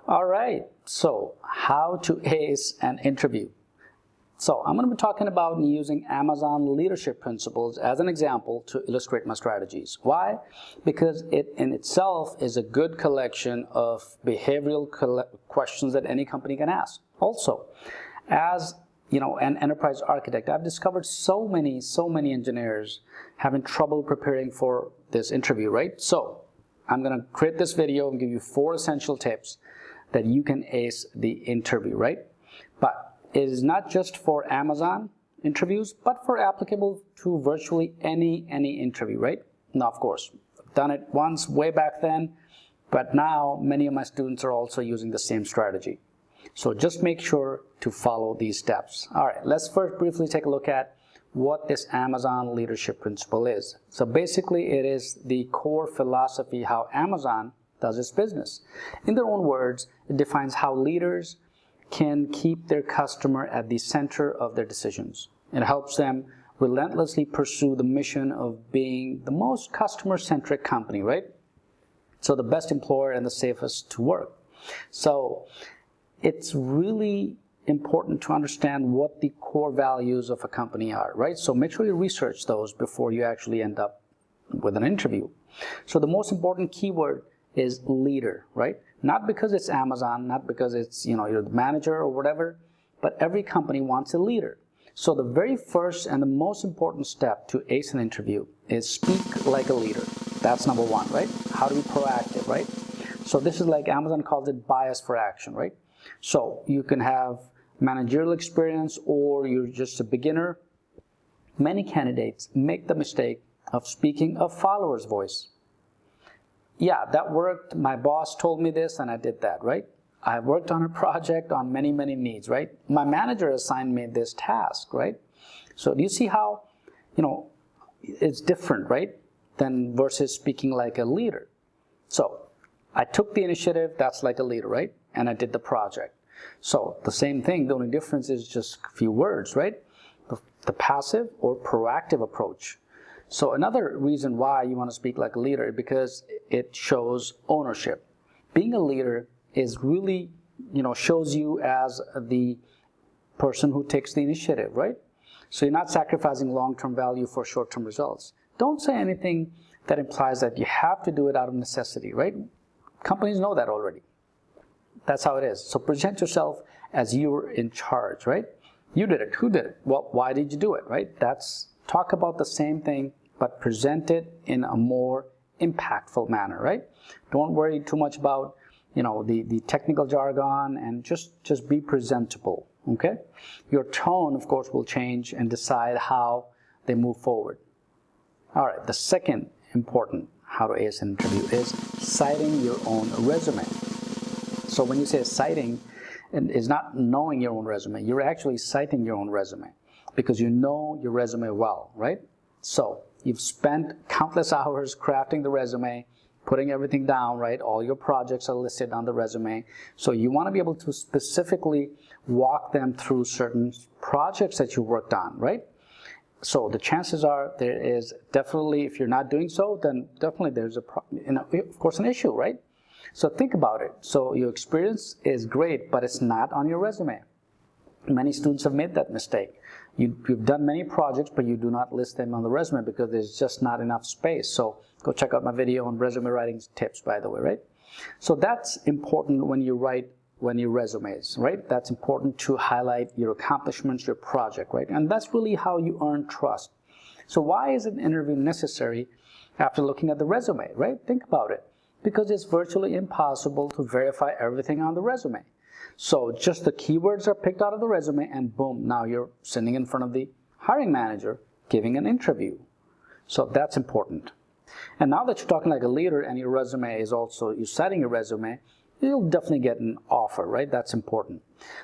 All right, so how to ace an interview. So I'm going to be talking about using Amazon leadership principles as an example to illustrate my strategies. Why? Because it in itself is a good collection of behavioral questions that any company can ask. Also, as an enterprise architect, I've discovered so many engineers having trouble preparing for this interview, right? So I'm going to create this video and give you 4 essential tips that you can ace the interview, right? But it is not just for Amazon interviews, but for applicable to virtually any interview, right? Now, of course, I've done it once way back then, but now many of my students are also using the same strategy. So just make sure to follow these steps. All right, let's first briefly take a look at what this Amazon leadership principle is. So basically, it is the core philosophy how Amazon does its business. In their own words, it defines how leaders can keep their customer at the center of their decisions. It helps them relentlessly pursue the mission of being the most customer-centric company, right? So the best employer and the safest to work. So it's really important to understand what the core values of a company are, right? So make sure you research those before you actually end up with an interview. So the most important keyword is leader, right? Not because it's Amazon, not because it's, you're the manager or whatever, but every company wants a leader. So the very first and the most important step to ace an interview is speak like a leader. That's number 1, right? How to be proactive, right? So this is like Amazon calls it bias for action, right? So you can have managerial experience or you're just a beginner. Many candidates make the mistake of speaking a follower's voice. Yeah, that worked. My boss told me this and I did that, right? I worked on a project on many needs, right? My manager assigned me this task, right? So do you see how, it's different, right? Than versus speaking like a leader. So I took the initiative, that's like a leader, right? And I did the project. So the same thing, the only difference is just a few words, right? The passive or proactive approach. So another reason why you want to speak like a leader is because it shows ownership. Being a leader is really, shows you as the person who takes the initiative, right? So you're not sacrificing long-term value for short-term results. Don't say anything that implies that you have to do it out of necessity, right? Companies know that already. That's how it is. So present yourself as you're in charge, right? You did it. Who did it? Well, why did you do it, right? Talk about the same thing, but present it in a more impactful manner, right? Don't worry too much about, the technical jargon, and just be presentable, okay? Your tone, of course, will change and decide how they move forward. All right, the second important how to ace an interview is citing your own resume. So when you say citing, it is not knowing your own resume. You're actually citing your own resume because you know your resume well, right? So you've spent countless hours crafting the resume, putting everything down, right? All your projects are listed on the resume. So you want to be able to specifically walk them through certain projects that you worked on, right? So the chances are there is definitely, if you're not doing so, then definitely there's of course an issue, right? So think about it. So your experience is great, but it's not on your resume. Many students have made that mistake. You've done many projects, but you do not list them on the resume because there's just not enough space. So go check out my video on resume writing tips, by the way, right? So that's important when you write your resumes, right? That's important to highlight your accomplishments, your project, right? And that's really how you earn trust. So why is an interview necessary after looking at the resume, right? Think about it. Because it's virtually impossible to verify everything on the resume. So just the keywords are picked out of the resume and boom, now you're sitting in front of the hiring manager giving an interview. So that's important. And now that you're talking like a leader and your resume is also, you're citing your resume, you'll definitely get an offer, right? That's important.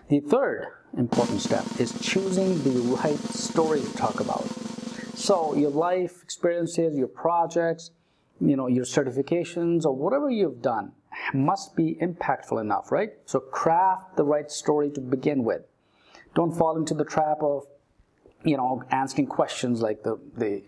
The third important step is choosing the right story to talk about. So your life experiences, your projects, your certifications or whatever you've done must be impactful enough, right? So craft the right story to begin with. Don't fall into the trap of, answering questions like the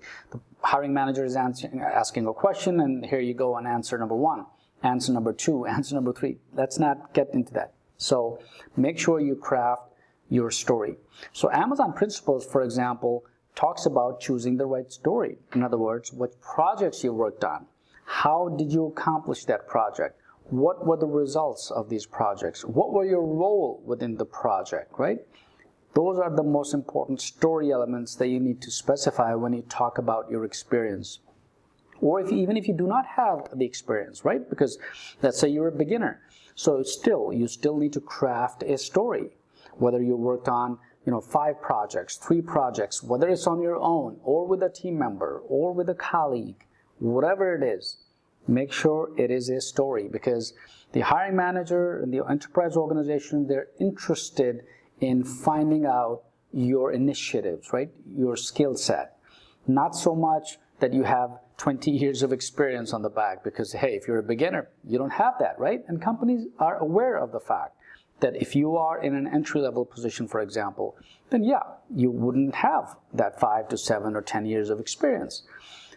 hiring manager is asking a question and here you go on answer number 1. answer number 2, answer number 3. Let's not get into that. So make sure you craft your story. So Amazon Principles, for example, talks about choosing the right story. In other words, what projects you worked on. How did you accomplish that project? What were the results of these projects? What were your role within the project, right? Those are the most important story elements that you need to specify when you talk about your experience. Or even if you do not have the experience, right? Because let's say you're a beginner. So you still need to craft a story. Whether you worked on 5 projects, 3 projects, whether it's on your own or with a team member or with a colleague, whatever it is, make sure it is a story, because the hiring manager and the enterprise organization, they're interested in finding out your initiatives, right? Your skill set. Not so much that you have 20 years of experience on the back, because hey, if you're a beginner, you don't have that, right? And companies are aware of the fact that if you are in an entry-level position, for example, then yeah, you wouldn't have that 5 to 7 or 10 years of experience.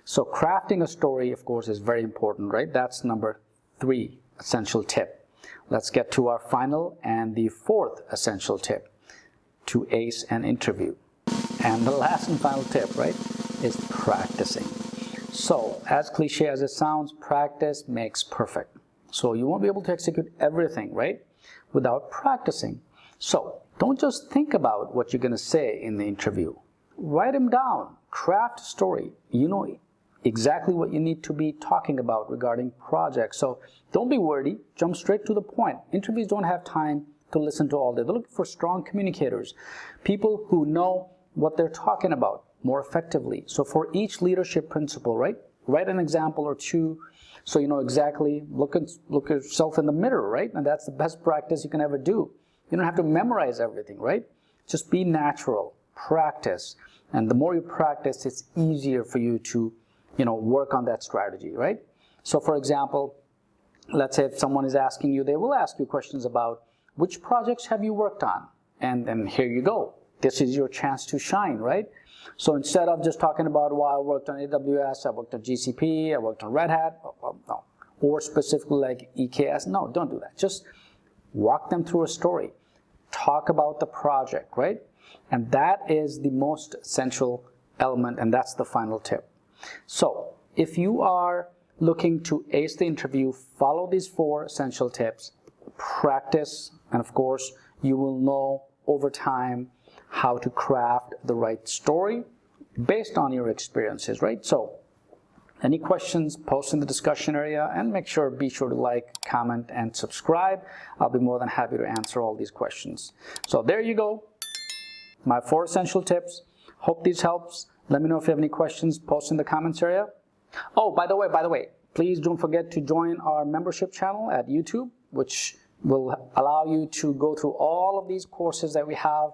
So crafting a story, of course, is very important, right? That's number 3 essential tip. Let's get to our final and the 4th essential tip to ace an interview. And the last and final tip, right, is practicing. So as cliche as it sounds, practice makes perfect. So you won't be able to execute everything, right, without practicing. So don't just think about what you're going to say in the interview. Write them down. Craft a story. You know exactly what you need to be talking about regarding projects. So don't be wordy. Jump straight to the point. Interviews don't have time to listen to all that. They're looking for strong communicators, people who know what they're talking about more effectively. So for each leadership principle, right, write an example or 2 so you know exactly, look yourself in the mirror, right? And that's the best practice you can ever do. You don't have to memorize everything, right? Just be natural, practice. And the more you practice, it's easier for you to, work on that strategy, right? So for example, let's say if someone is asking you, they will ask you questions about which projects have you worked on? And then here you go. This is your chance to shine, right? So instead of just talking about, well, I worked on AWS, I worked on GCP, I worked on Red Hat, no. Or specifically like EKS, no, don't do that. Just walk them through a story. Talk about the project, right? And that is the most essential element, and that's the final tip. So if you are looking to ace the interview, follow these 4 essential tips, practice, and of course, you will know over time how to craft the right story based on your experiences, right? So any questions, post in the discussion area, and be sure to like, comment, and subscribe. I'll be more than happy to answer all these questions. So there you go, my 4 essential tips. Hope this helps. Let me know if you have any questions, post in the comments area. Oh, by the way, please don't forget to join our membership channel at YouTube, which will allow you to go through all of these courses that we have.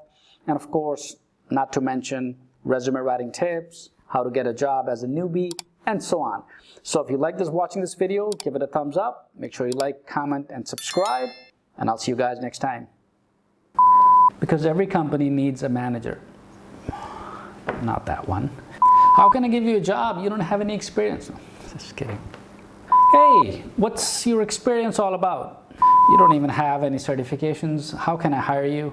And of course, not to mention resume writing tips, how to get a job as a newbie, and so on. So if you like watching this video, give it a thumbs up. Make sure you like, comment, and subscribe. And I'll see you guys next time. Because every company needs a manager. Not that one. How can I give you a job? You don't have any experience. Just kidding. Hey, what's your experience all about? You don't even have any certifications. How can I hire you?